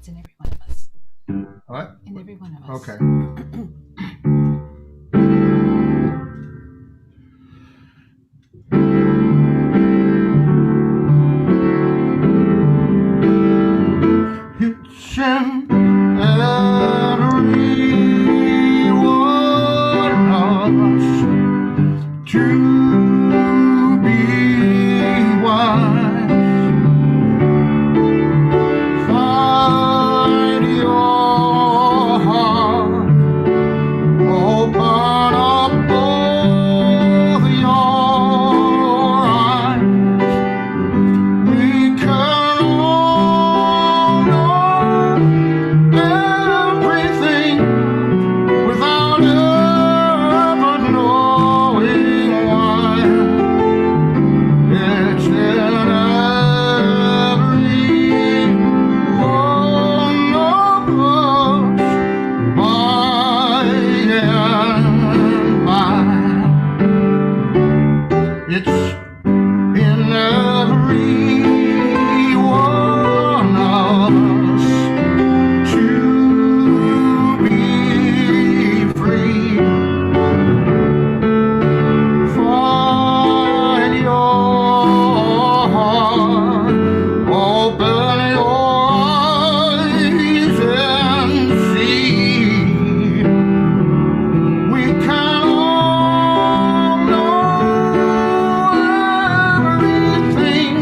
It's in every one of us. What? In every one of us. Okay. It's in every one of us to be wise. Find your heart, open up both your eyes. We can all know everything without ever knowing why. It's in every one of us by and by. It's in every one of us to be free. Find your heart, open your eyes and see. We can all know everything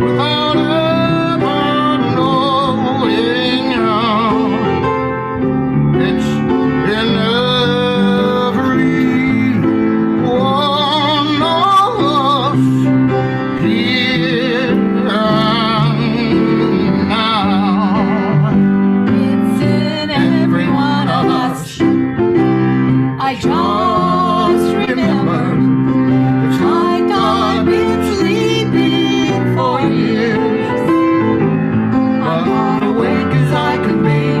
without ever knowing how. It's in every one of us here and now. It's in every one of us. I just remembered It's like I've been sleeping for years. I'm not awake as I could be,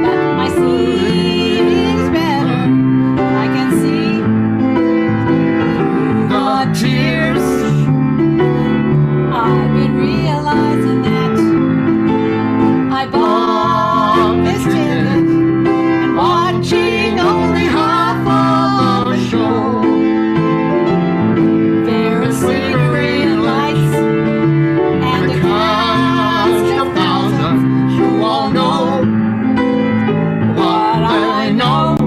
but my sleep is better. I can see the tears. I've been realizing that I bought this ticket and watching only half of the show. There are scenery and lights and a cast of thousands. You all know what I know,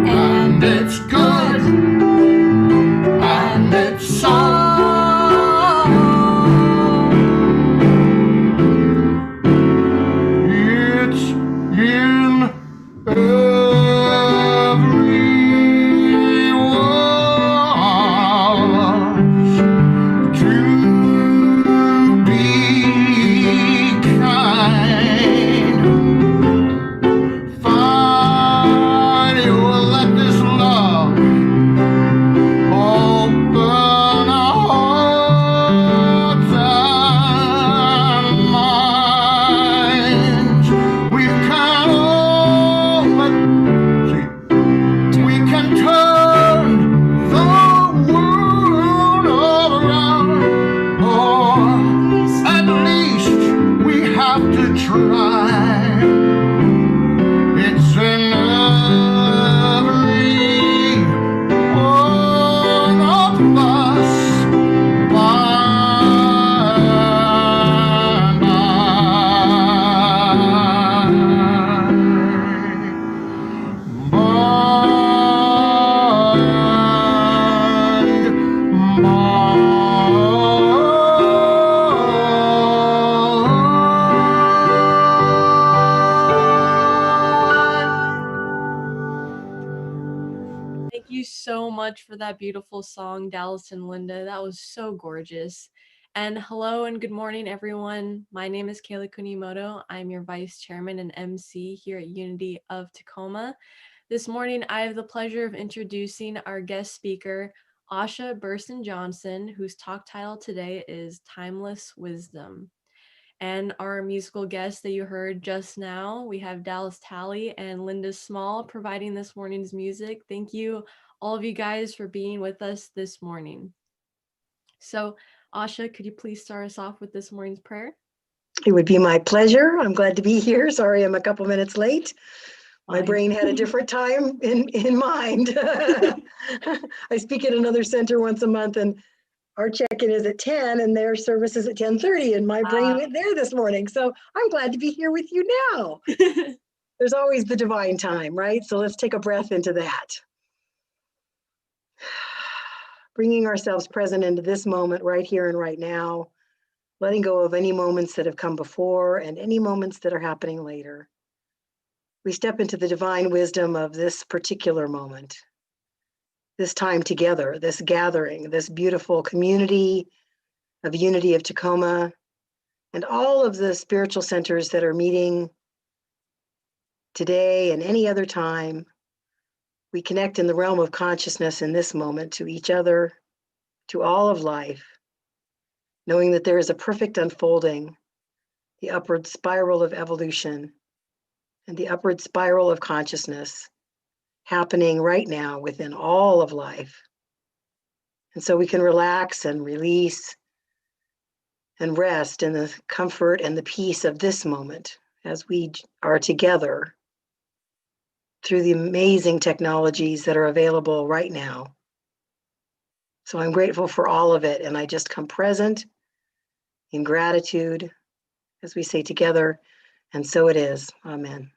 and it's good, and it's so. It's in every one to be kind. Find you will let this love open our hearts and minds. We can all we can turn the world around, or at least we have to try. It's in every one of us by and by. Thank you so much for that beautiful song, Dallas and Linda. That was so gorgeous. And hello and good morning, everyone. My name is Kayla Kunimoto. I'm your Vice Chairman and MC here at Unity of Tacoma. This morning, I have the pleasure of introducing our guest speaker, Asha Burson-Johnson, whose talk title today is Timeless Wisdom. And our musical guests that you heard just now, we have Dallas Talley and Linda Small providing this morning's music. Thank you, all of you guys, for being with us this morning. So, Asha, could you please start us off with this morning's prayer? It would be my pleasure. I'm glad to be here. Sorry, I'm a couple minutes late. My Fine. brain had a different time in mind. I speak at another center once a month, and our check-in is at 10 and their service is at 10:30, and my brain went there this morning. So I'm glad to be here with you now. There's always the divine time, right? So let's take a breath into that. Bringing ourselves present into this moment right here and right now, letting go of any moments that have come before and any moments that are happening later. We step into the divine wisdom of this particular moment, this time together, this gathering, this beautiful community of Unity of Tacoma, and all of the spiritual centers that are meeting today and any other time. We connect in the realm of consciousness in this moment to each other, to all of life, knowing that there is a perfect unfolding, the upward spiral of evolution, and the upward spiral of consciousness happening right now within all of life. And so we can relax and release and rest in the comfort and the peace of this moment as we are together through the amazing technologies that are available right now. So I'm grateful for all of it, and I just come present in gratitude as we say together, and so it is. Amen.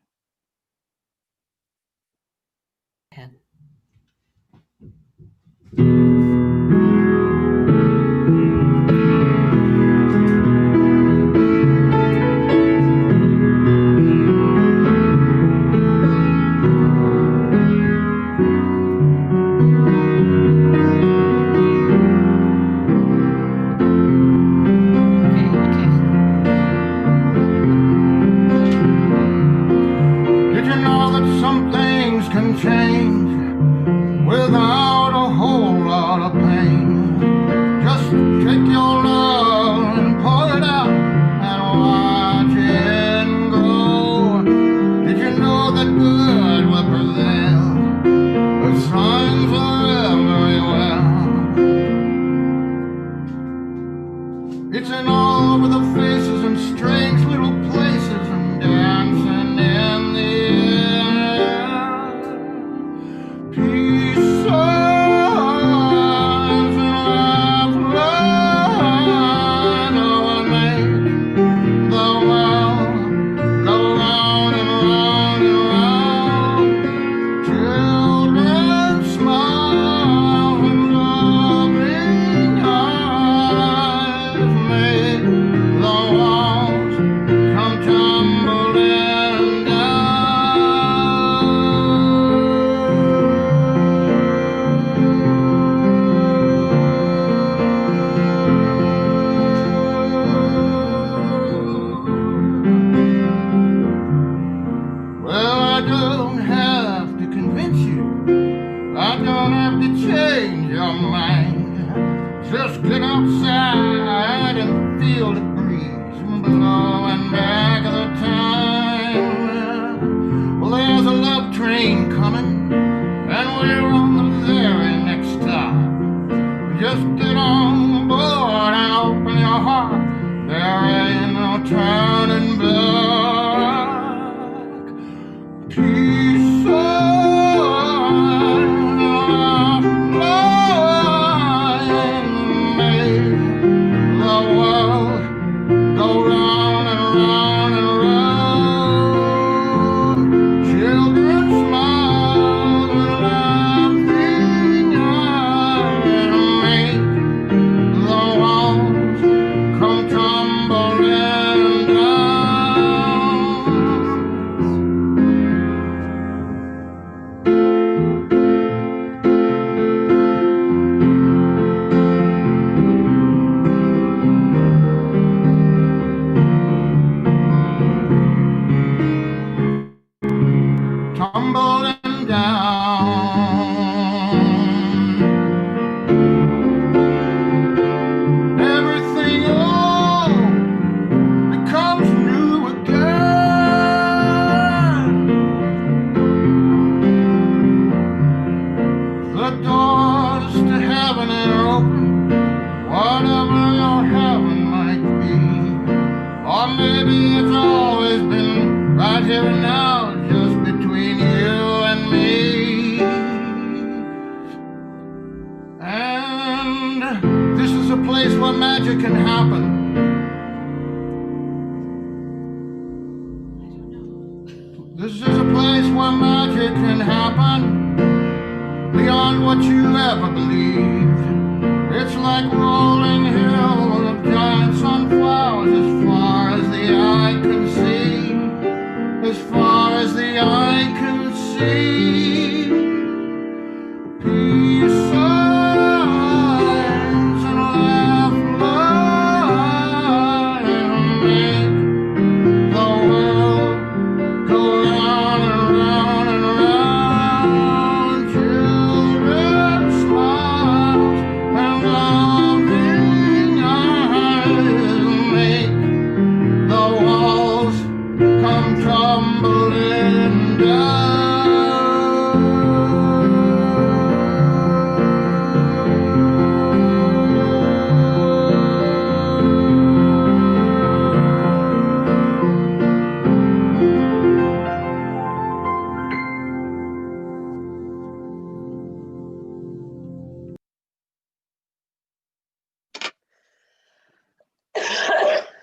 it's always been right here and now, just between you and me. And this is a place where magic can happen. This is a place where magic can happen beyond what you ever believed. It's like rolling hill of giant sunflowers as far as the eye can see. As far as the eye can see. Peace signs and laugh loud and make the world go round and round and round. Children smiles and loving eyes make the walls come tumbling down.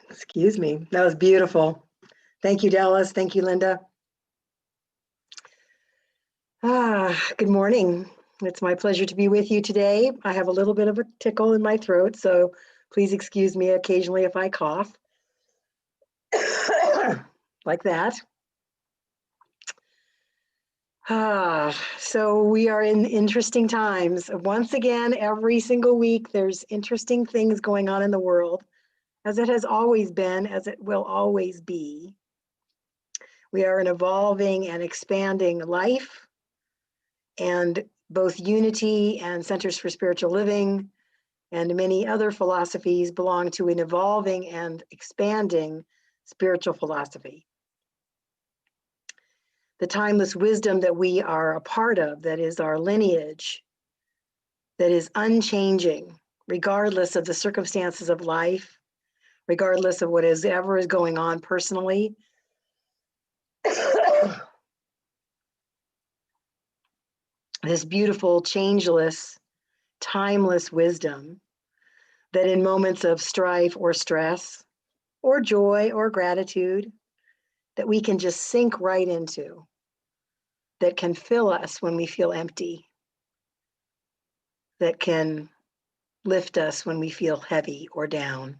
Excuse me. That was beautiful. Thank you, Dallas. Thank you, Linda. Good morning. It's my pleasure to be with you today. I have a little bit of a tickle in my throat, so please excuse me occasionally if I cough. Like that. So we are in interesting times. Once again, every single week, there's interesting things going on in the world, as it has always been, as it will always be. We are an evolving and expanding life, and both unity and centers for spiritual living and many other philosophies belong to an evolving and expanding spiritual philosophy. The timeless wisdom that we are a part of, that is our lineage, that is unchanging, regardless of the circumstances of life, regardless of whatever is going on personally. This beautiful, changeless, timeless wisdom that in moments of strife or stress or joy or gratitude, that we can just sink right into, that can fill us when we feel empty, that can lift us when we feel heavy or down.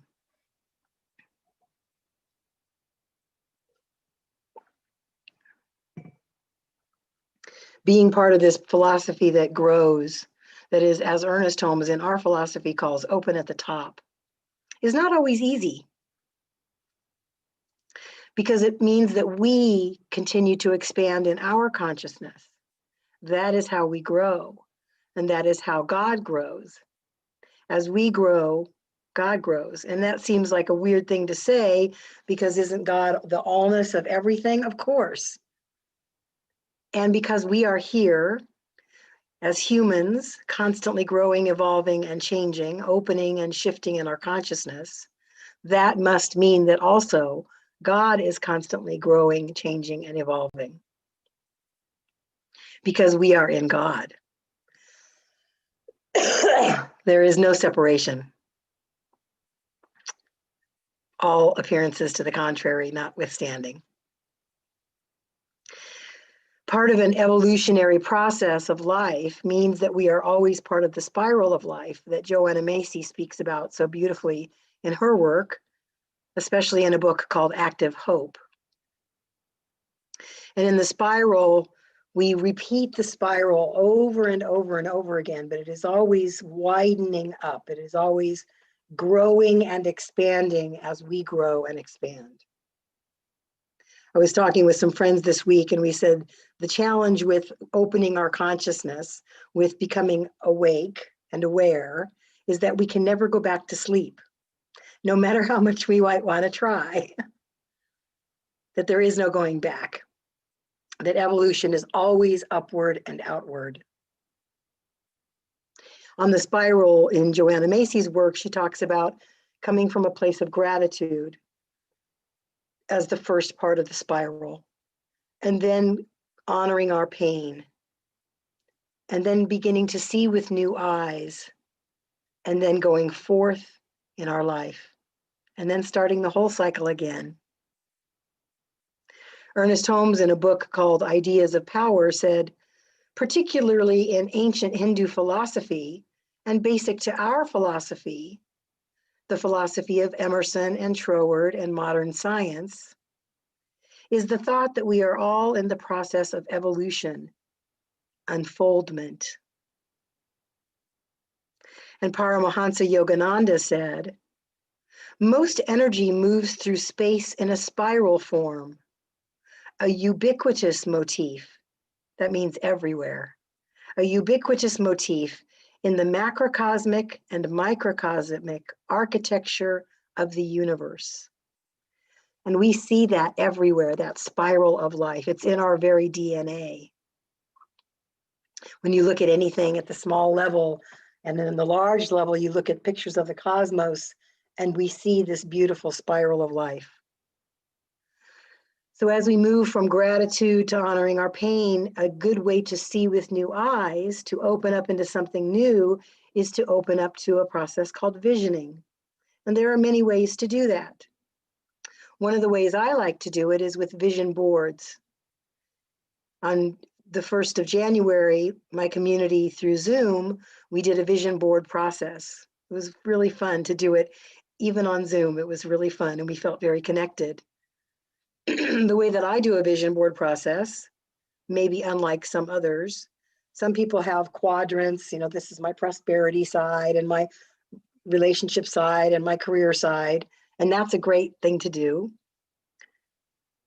Being part of this philosophy that grows, that is, as Ernest Holmes in our philosophy calls open at the top, is not always easy, because it means that we continue to expand in our consciousness. That is how we grow, and that is how God grows. As we grow, God grows. And that seems like a weird thing to say, because isn't God the allness of everything? Of course. And because we are here as humans, constantly growing, evolving, and changing, opening and shifting in our consciousness, that must mean that also God is constantly growing, changing, and evolving, because we are in God. There is no separation. All appearances to the contrary notwithstanding. Part of an evolutionary process of life means that we are always part of the spiral of life that Joanna Macy speaks about so beautifully in her work, especially in a book called Active Hope. And in the spiral, we repeat the spiral over and over and over again, but it is always widening up. It is always growing and expanding as we grow and expand. I was talking with some friends this week, and we said the challenge with opening our consciousness, with becoming awake and aware, is that we can never go back to sleep, no matter how much we might want to try. That there is no going back. That evolution is always upward and outward. On the spiral in Joanna Macy's work, she talks about coming from a place of gratitude as the first part of the spiral, and then honoring our pain, and then beginning to see with new eyes, and then going forth in our life, and then starting the whole cycle again. Ernest Holmes, in a book called Ideas of Power, said, particularly in ancient Hindu philosophy and basic to our philosophy, the philosophy of Emerson and Troward and modern science, is the thought that we are all in the process of evolution, unfoldment. And Paramahansa Yogananda said, most energy moves through space in a spiral form, a ubiquitous motif, that means everywhere, a ubiquitous motif in the macrocosmic and microcosmic architecture of the universe. And we see that everywhere, that spiral of life. It's in our very DNA. When you look at anything at the small level, and then in the large level, you look at pictures of the cosmos, and we see this beautiful spiral of life. So as we move from gratitude to honoring our pain, a good way to see with new eyes, to open up into something new, is to open up to a process called visioning. And there are many ways to do that. One of the ways I like to do it is with vision boards. On the 1st of January, my community through Zoom, we did a vision board process. It was really fun to do it, even on Zoom. It was really fun, and we felt very connected. The way that I do a vision board process may be unlike some others. Some people have quadrants, this is my prosperity side and my relationship side and my career side, and that's a great thing to do.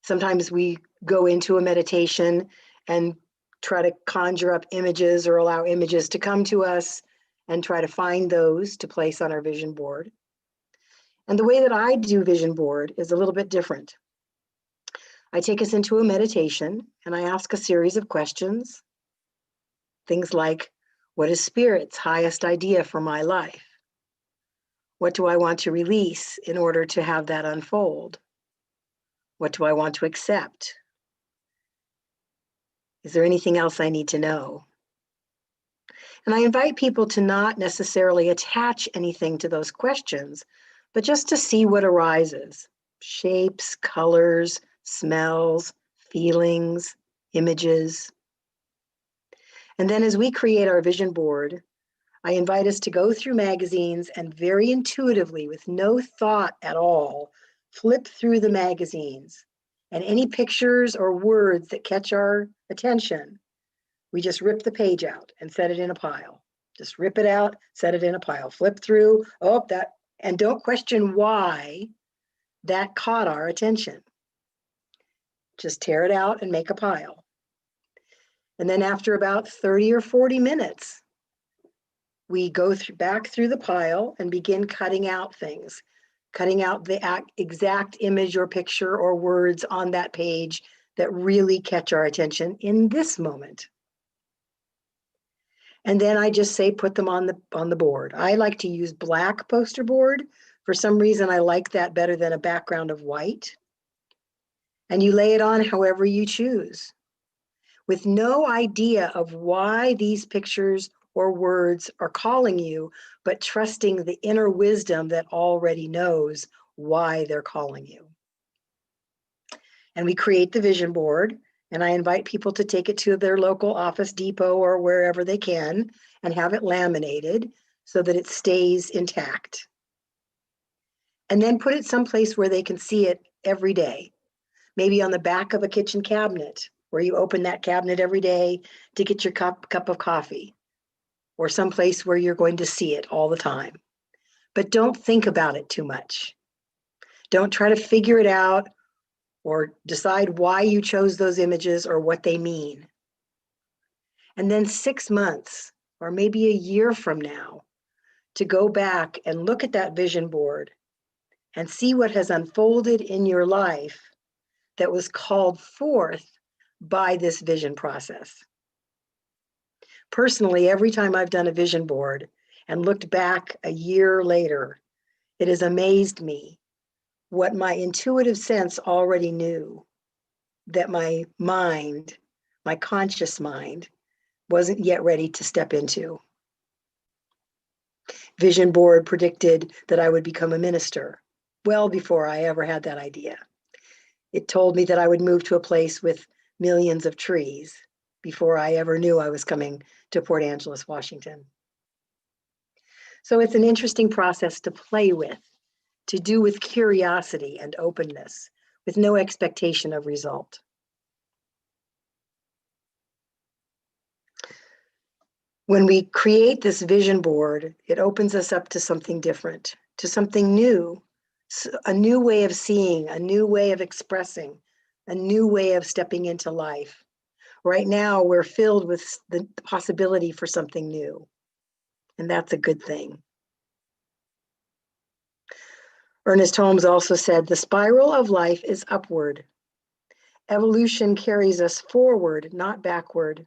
Sometimes we go into a meditation and try to conjure up images or allow images to come to us and try to find those to place on our vision board. And the way that I do vision board is a little bit different. I take us into a meditation and I ask a series of questions. Things like, what is Spirit's highest idea for my life? What do I want to release in order to have that unfold? What do I want to accept? Is there anything else I need to know? And I invite people to not necessarily attach anything to those questions, but just to see what arises. Shapes, colors, smells, feelings, images. And then as we create our vision board, I invite us to go through magazines and very intuitively, with no thought at all, flip through the magazines. And any pictures or words that catch our attention, we just rip the page out and set it in a pile. Just rip it out, set it in a pile, flip through, and don't question why that caught our attention. Just tear it out and make a pile. And then after about 30 or 40 minutes, we go back through the pile and begin cutting out things, cutting out the exact image or picture or words on that page that really catch our attention in this moment. And then I just say, put them on the board. I like to use black poster board. For some reason, I like that better than a background of white. And you lay it on however you choose, with no idea of why these pictures or words are calling you, but trusting the inner wisdom that already knows why they're calling you. And we create the vision board, and I invite people to take it to their local Office Depot or wherever they can and have it laminated so that it stays intact. And then put it someplace where they can see it every day. Maybe on the back of a kitchen cabinet, where you open that cabinet every day to get your cup of coffee, or someplace where you're going to see it all the time. But don't think about it too much. Don't try to figure it out or decide why you chose those images or what they mean. And then 6 months or maybe a year from now, to go back and look at that vision board and see what has unfolded in your life that was called forth by this vision process. Personally, every time I've done a vision board and looked back a year later, it has amazed me what my intuitive sense already knew, that my mind, my conscious mind, wasn't yet ready to step into. Vision board predicted that I would become a minister well before I ever had that idea. It told me that I would move to a place with millions of trees before I ever knew I was coming to Port Angeles, Washington. So it's an interesting process to play with, to do with curiosity and openness, with no expectation of result. When we create this vision board, it opens us up to something different, to something new, a new way of seeing, a new way of expressing, a new way of stepping into life. Right now, we're filled with the possibility for something new, and that's a good thing. Ernest Holmes also said, "The spiral of life is upward. Evolution carries us forward, not backward.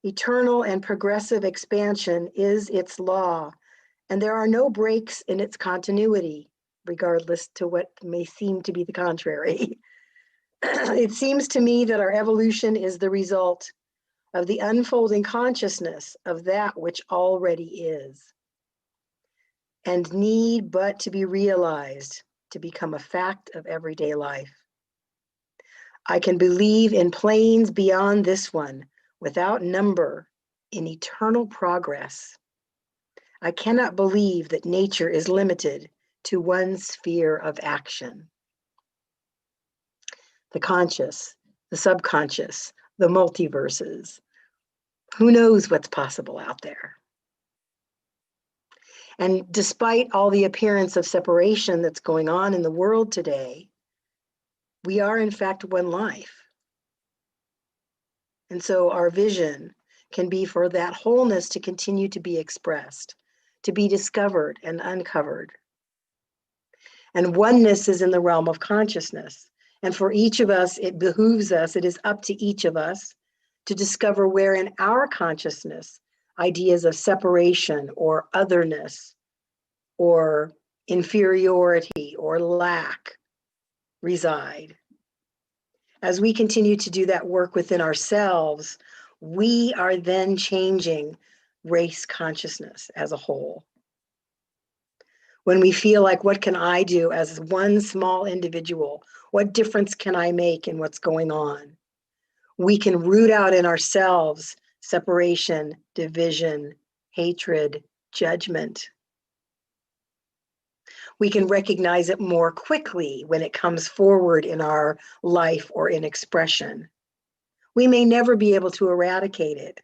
Eternal and progressive expansion is its law, and there are no breaks in its continuity, regardless to what may seem to be the contrary. It seems to me that our evolution is the result of the unfolding consciousness of that which already is, and need but to be realized to become a fact of everyday life. I can believe in planes beyond this one, without number, in eternal progress. I cannot believe that nature is limited to one sphere of action." The conscious, the subconscious, the multiverses. Who knows what's possible out there? And despite all the appearance of separation that's going on in the world today, we are in fact one life. And so our vision can be for that wholeness to continue to be expressed, to be discovered and uncovered. And oneness is in the realm of consciousness. And for each of us, it behooves us, it is up to each of us to discover where in our consciousness ideas of separation or otherness or inferiority or lack reside. As we continue to do that work within ourselves, we are then changing race consciousness as a whole. When we feel like, what can I do as one small individual? What difference can I make in what's going on? We can root out in ourselves separation, division, hatred, judgment. We can recognize it more quickly when it comes forward in our life or in expression. We may never be able to eradicate it,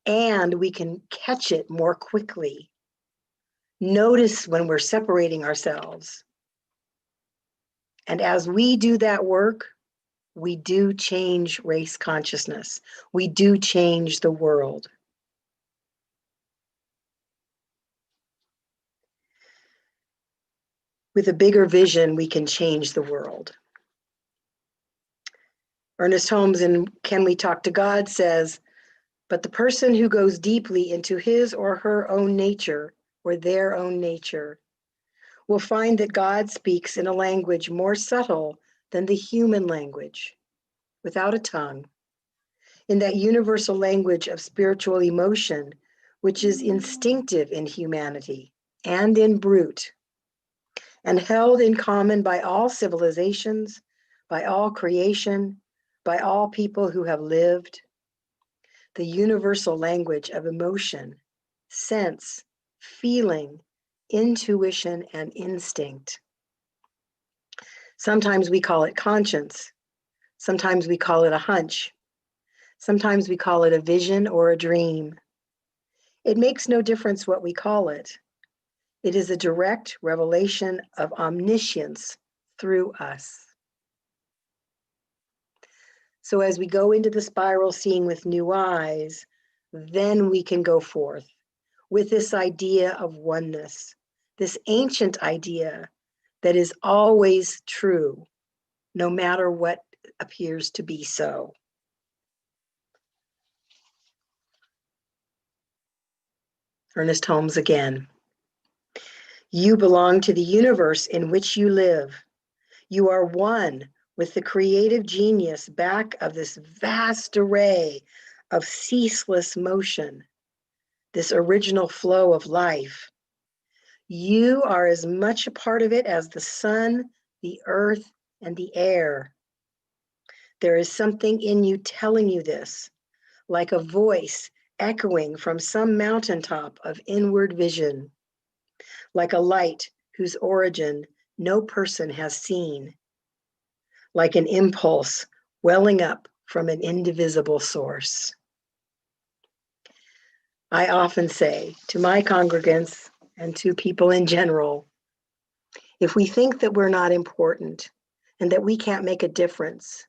and we can catch it more quickly. Notice when we're separating ourselves. And as we do that work, we do change race consciousness. We do change the world. With a bigger vision, we can change the world. Ernest Holmes in Can We Talk to God says, "But the person who goes deeply into his or her own nature or their own nature will find that God speaks in a language more subtle than the human language, without a tongue, in that universal language of spiritual emotion, which is instinctive in humanity and in brute, and held in common by all civilizations, by all creation, by all people who have lived, the universal language of emotion, sense, feeling, intuition, and instinct. Sometimes we call it conscience. Sometimes we call it a hunch. Sometimes we call it a vision or a dream. It makes no difference what we call it. It is a direct revelation of omniscience through us." So as we go into the spiral seeing with new eyes, then we can go forth with this idea of oneness, this ancient idea that is always true, no matter what appears to be so. Ernest Holmes again. You belong to the universe in which you live. You are one with the creative genius back of this vast array of ceaseless motion, this original flow of life. You are as much a part of it as the sun, the earth, and the air. There is something in you telling you this, like a voice echoing from some mountaintop of inward vision, like a light whose origin no person has seen, like an impulse welling up from an indivisible source. I often say to my congregants and to people in general, if we think that we're not important and that we can't make a difference,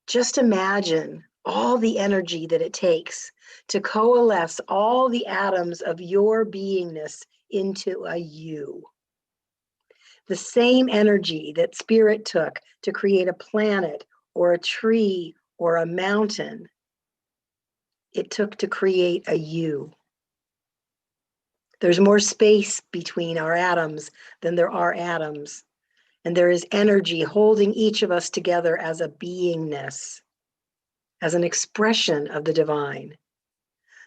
just imagine all the energy that it takes to coalesce all the atoms of your beingness into a you. The same energy that spirit took to create a planet or a tree or a mountain, it took to create a you. There's more space between our atoms than there are atoms. And there is energy holding each of us together as a beingness, as an expression of the divine.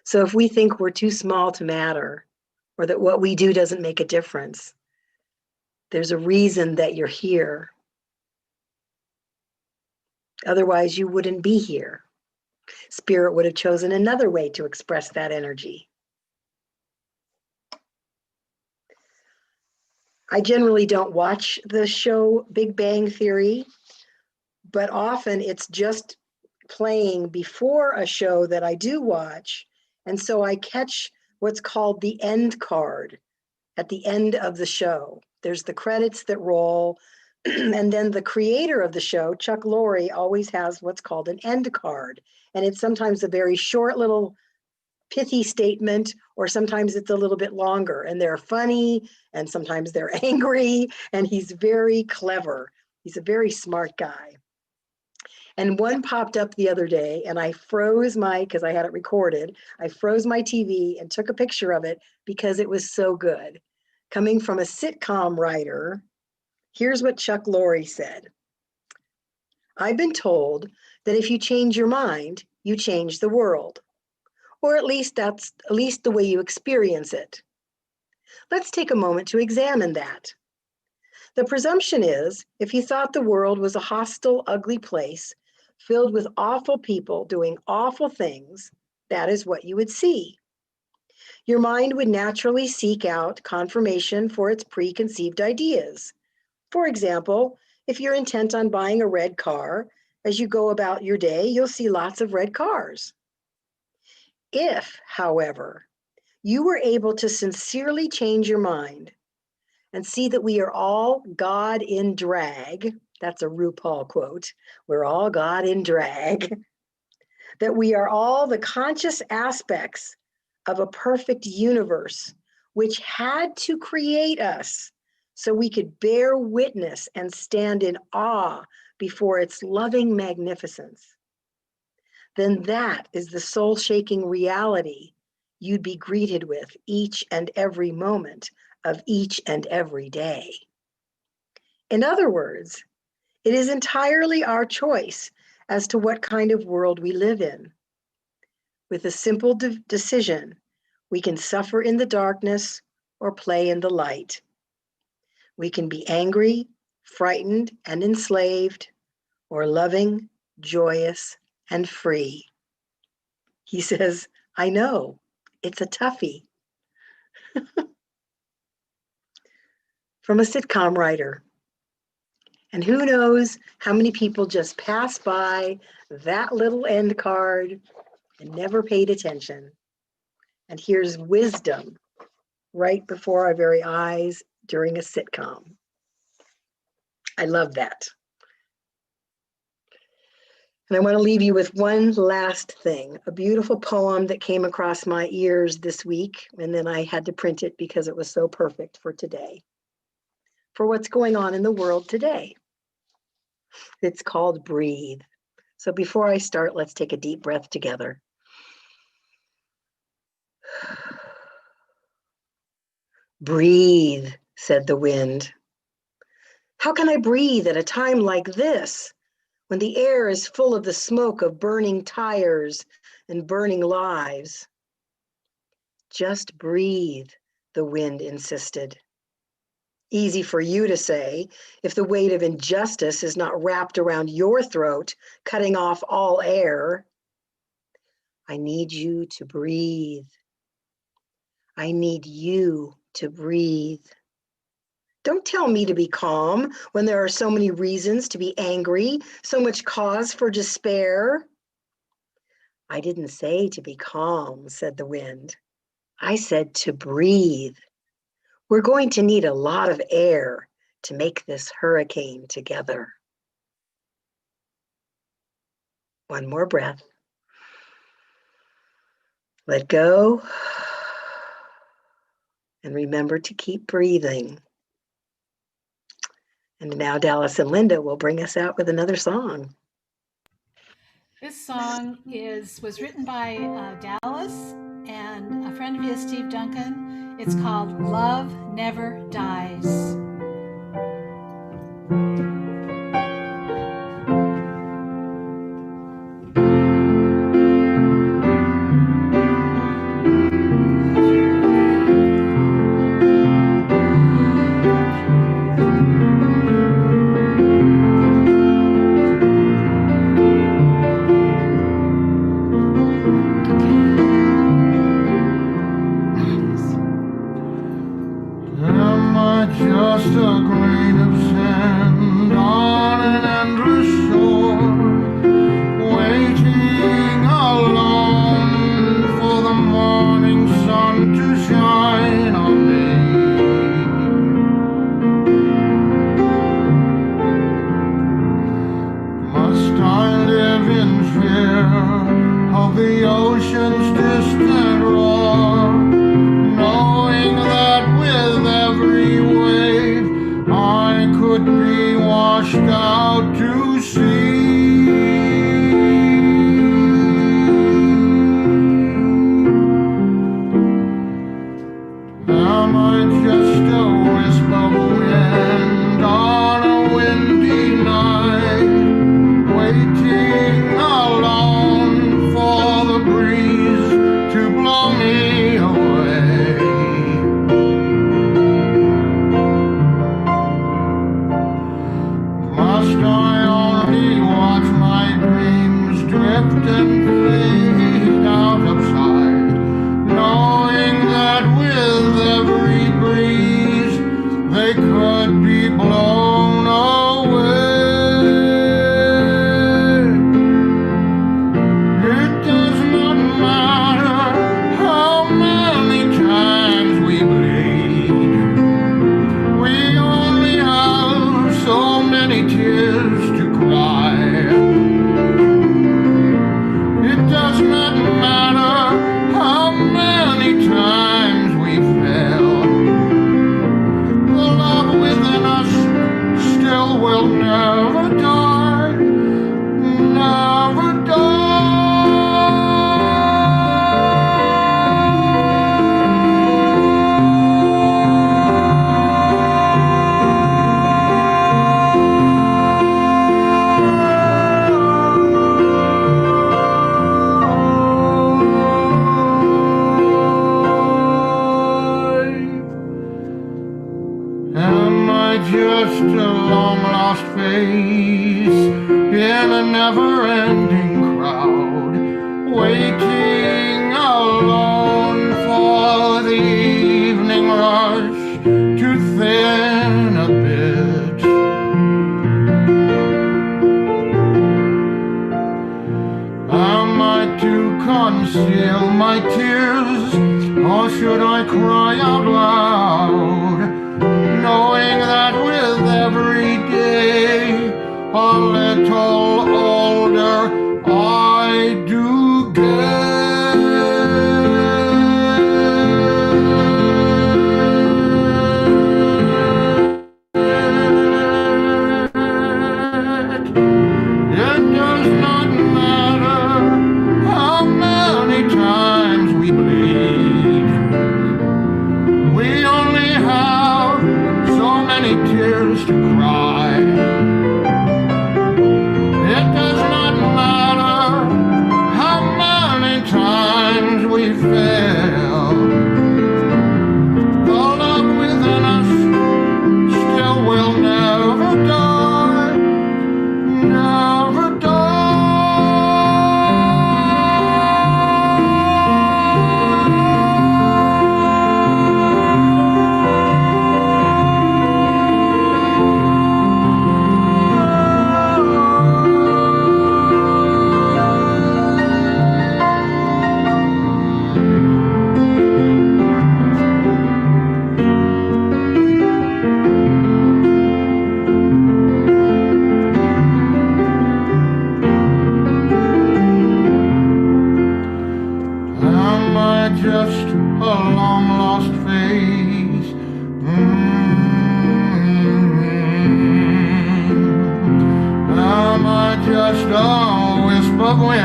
So if we think we're too small to matter, or that what we do doesn't make a difference, there's a reason that you're here. Otherwise, you wouldn't be here. Spirit would have chosen another way to express that energy. I generally don't watch the show Big Bang Theory, but often it's just playing before a show that I do watch. And so I catch what's called the end card at the end of the show. There's the credits that roll, and then the creator of the show, Chuck Lorre, always has what's called an end card. And it's sometimes a very short little pithy statement, or sometimes it's a little bit longer, and they're funny, and sometimes they're angry, and he's very clever. He's a very smart guy. And one popped up the other day, and I froze because I had it recorded, I froze my TV and took a picture of it because it was so good. Coming from a sitcom writer, here's what Chuck Lorre said. I've been told that if you change your mind, you change the world. Or at least that's the way you experience it. Let's take a moment to examine that. The presumption is, if you thought the world was a hostile, ugly place, filled with awful people doing awful things, that is what you would see. Your mind would naturally seek out confirmation for its preconceived ideas. For example, if you're intent on buying a red car, as you go about your day, you'll see lots of red cars. If, however, you were able to sincerely change your mind and see that we are all God in drag, that's a RuPaul quote, we're all God in drag, that we are all the conscious aspects of a perfect universe which had to create us so we could bear witness and stand in awe before its loving magnificence, then that is the soul-shaking reality you'd be greeted with each and every moment of each and every day. In other words, it is entirely our choice as to what kind of world we live in. With a simple decision, we can suffer in the darkness or play in the light. We can be angry, frightened, and enslaved, or loving, joyous, and free. He says, I know, it's a toughie. From a sitcom writer. And who knows how many people just pass by that little end card and never paid attention. And here's wisdom right before our very eyes during a sitcom. I love that. And I want to leave you with one last thing, a beautiful poem that came across my ears this week, and then I had to print it because it was so perfect for today, for what's going on in the world today. It's called Breathe. So before I start, let's take a deep breath together. Breathe said the wind. How can I breathe at a time like this, when the air is full of the smoke of burning tires and burning lives? Just breathe, the wind insisted. Easy for you to say, if the weight of injustice is not wrapped around your throat, cutting off all air. I need you to breathe. I need you to breathe. Don't tell me to be calm when there are so many reasons to be angry, so much cause for despair. I didn't say to be calm, said the wind. I said to breathe. We're going to need a lot of air to make this hurricane together. One more breath. Let go. And remember to keep breathing. And now Dallas and Linda will bring us out with another song. This song was written by Dallas and a friend of his, Steve Duncan. It's called Love Never Dies. Just a grain of sand on an endless shore, waiting alone for the morning sun to shine on me. Must I live in fear of the ocean's distant roar, knowing that with every wave I could be washed out to sea? Am I just a wisp of wind on a windy night, waiting alone for the breeze to blow me away? Must I only watch my dreams drift and fade out of sight, knowing that with every breeze they could be blown away? It does not matter how many times we bleed. We only have so many tears to cry. It does not matter how many times we fail. The love within us still will never die, never Am I just a long-lost face in a never-ending crowd, waiting alone for the evening rush to thin a bit? Am I to conceal my tears, or should I cry out loud, knowing that with every day a little older I do get? It does not matter how many times we bleed. We only have I just a wisp of wind?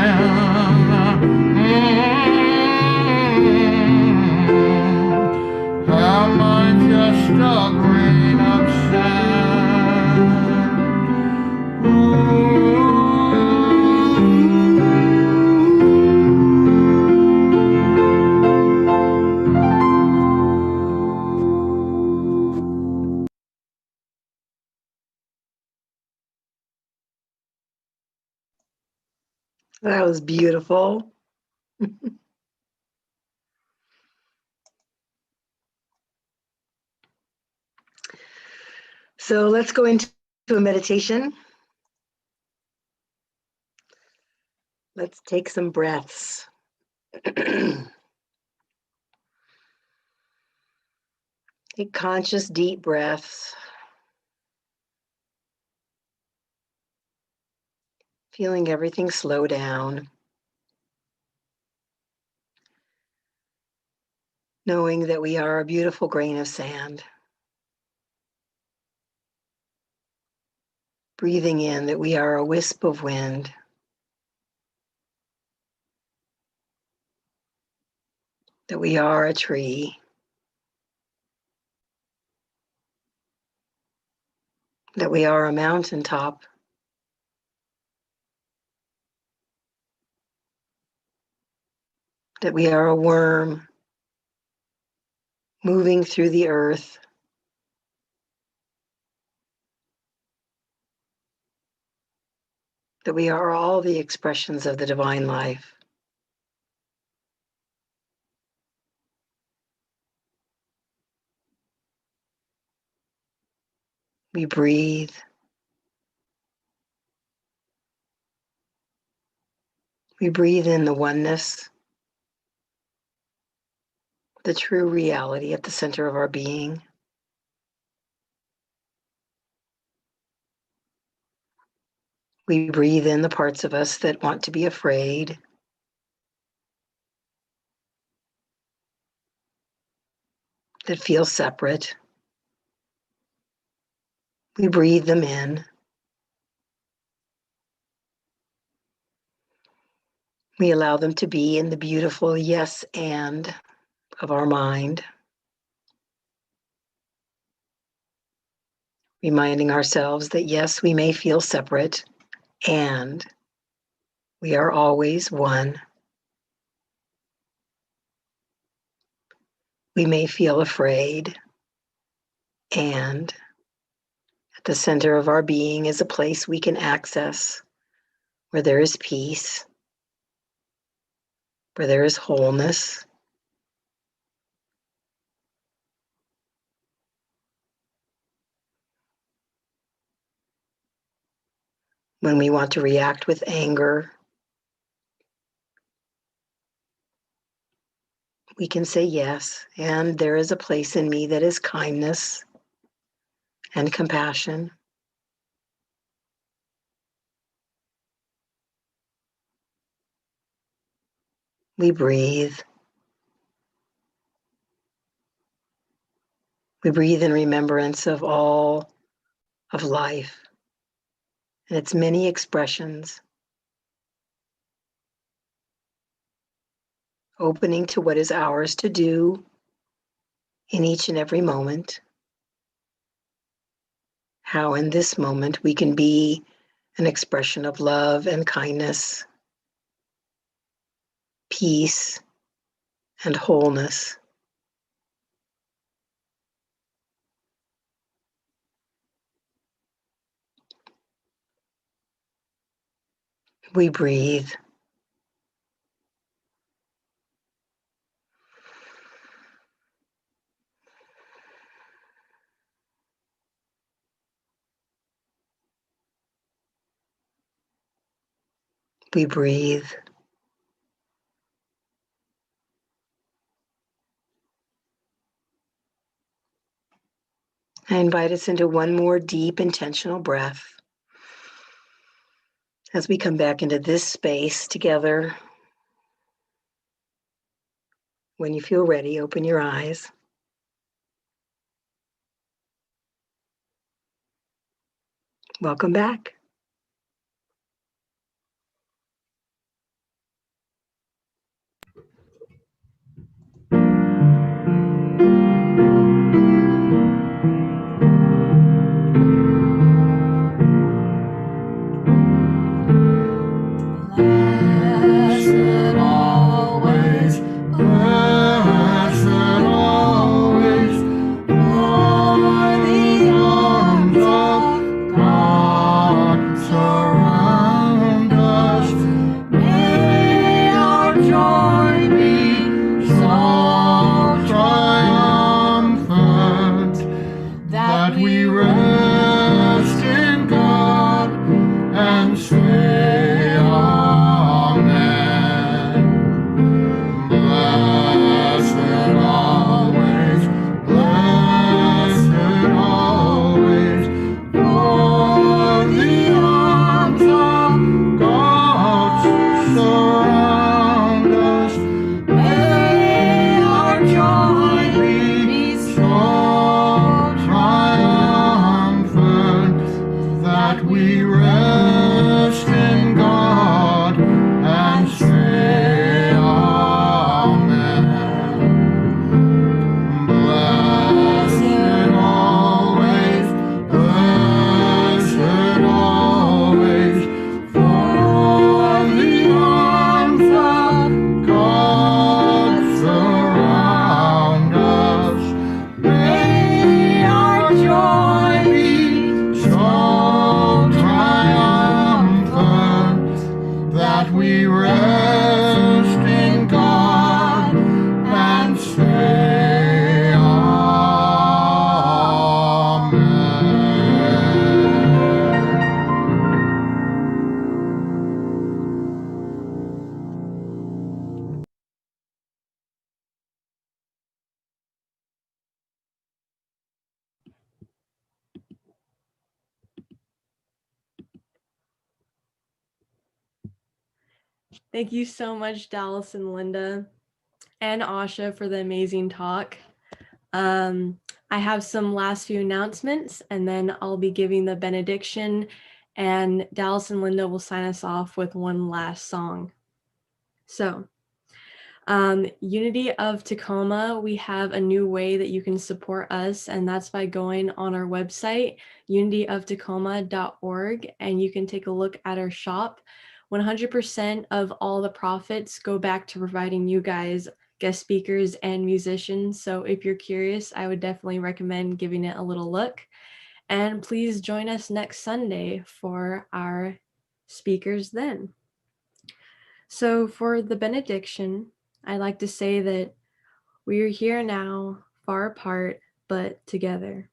Am I just a grain of sand? That was beautiful. So let's go into a meditation. Let's take some breaths. Take conscious deep breaths. Feeling everything slow down. Knowing that we are a beautiful grain of sand. Breathing in that we are a wisp of wind. That we are a tree. That we are a mountaintop. That we are a worm moving through the earth. That we are all the expressions of the divine life. We breathe. We breathe in the oneness, the true reality at the center of our being. We breathe in the parts of us that want to be afraid. That feel separate. We breathe them in. We allow them to be in the beautiful yes and of our mind. Reminding ourselves that yes, we may feel separate and we are always one. We may feel afraid and at the center of our being is a place we can access where there is peace, where there is wholeness. When we want to react with anger, we can say yes, and there is a place in me that is kindness and compassion. We breathe. We breathe in remembrance of all of life and its many expressions, opening to what is ours to do in each and every moment. How in this moment we can be an expression of love and kindness, peace and wholeness. We breathe. We breathe. I invite us into one more deep, intentional breath as we come back into this space together. When you feel ready, open your eyes. Welcome back. and say amen. Blessed always, for the arms of God surround us. May our joy be so triumphant that we rest in God and say amen. Blessed always, for the arms of God surround us. May our joy be so triumphant that we rest in God and say amen. Thank you so much, Dallas and Linda and Asha, for the amazing talk. I have some last few announcements, and then I'll be giving the benediction, and Dallas and Linda will sign us off with one last song. So, Unity of Tacoma, we have a new way that you can support us, and that's by going on our website, unityoftacoma.org, and you can take a look at our shop. 100% of all the profits go back to providing you guys guest speakers and musicians. So if you're curious, I would definitely recommend giving it a little look. And please join us next Sunday for our speakers then. So for the benediction, I'd like to say that we are here now, far apart, but together.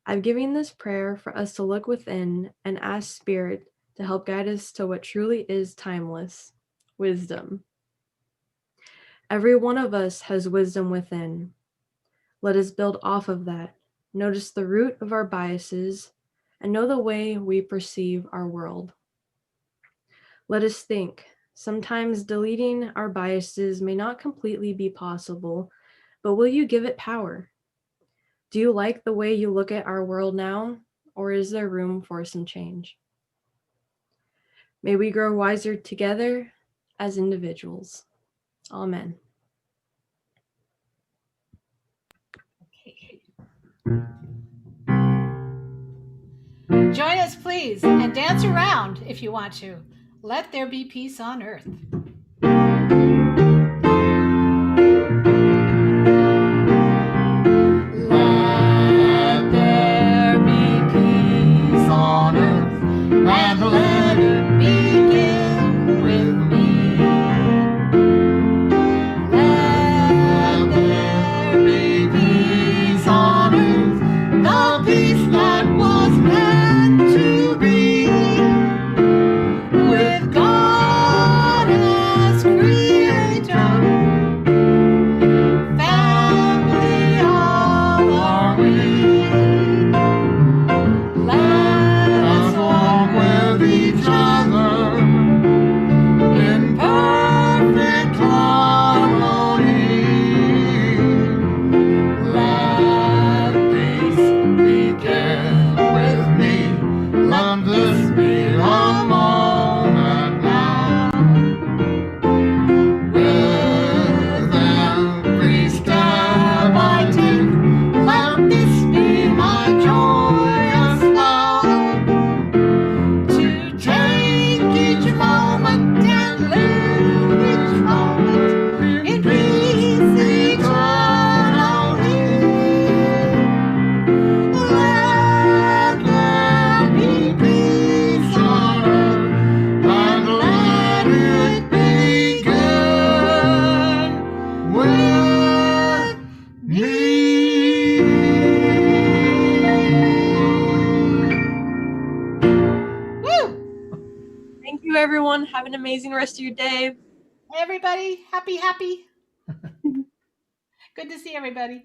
I've given this prayer for us to look within and ask Spirit to help guide us to what truly is timeless, wisdom. Every one of us has wisdom within. Let us build off of that, notice the root of our biases, and know the way we perceive our world. Let us think. Sometimes deleting our biases may not completely be possible, but will you give it power? Do you like the way you look at our world now, or is there room for some change? May we grow wiser together as individuals. Amen. Join us, please, and dance around if you want to. Let there be peace on earth. Let there be peace on earth, and let it begin with me. Let there be peace on earth, the peace that was meant to be, with God as creator. Family all are we. Let us walk with each everyone. Have an amazing rest of your day. Everybody, happy. Good to see everybody.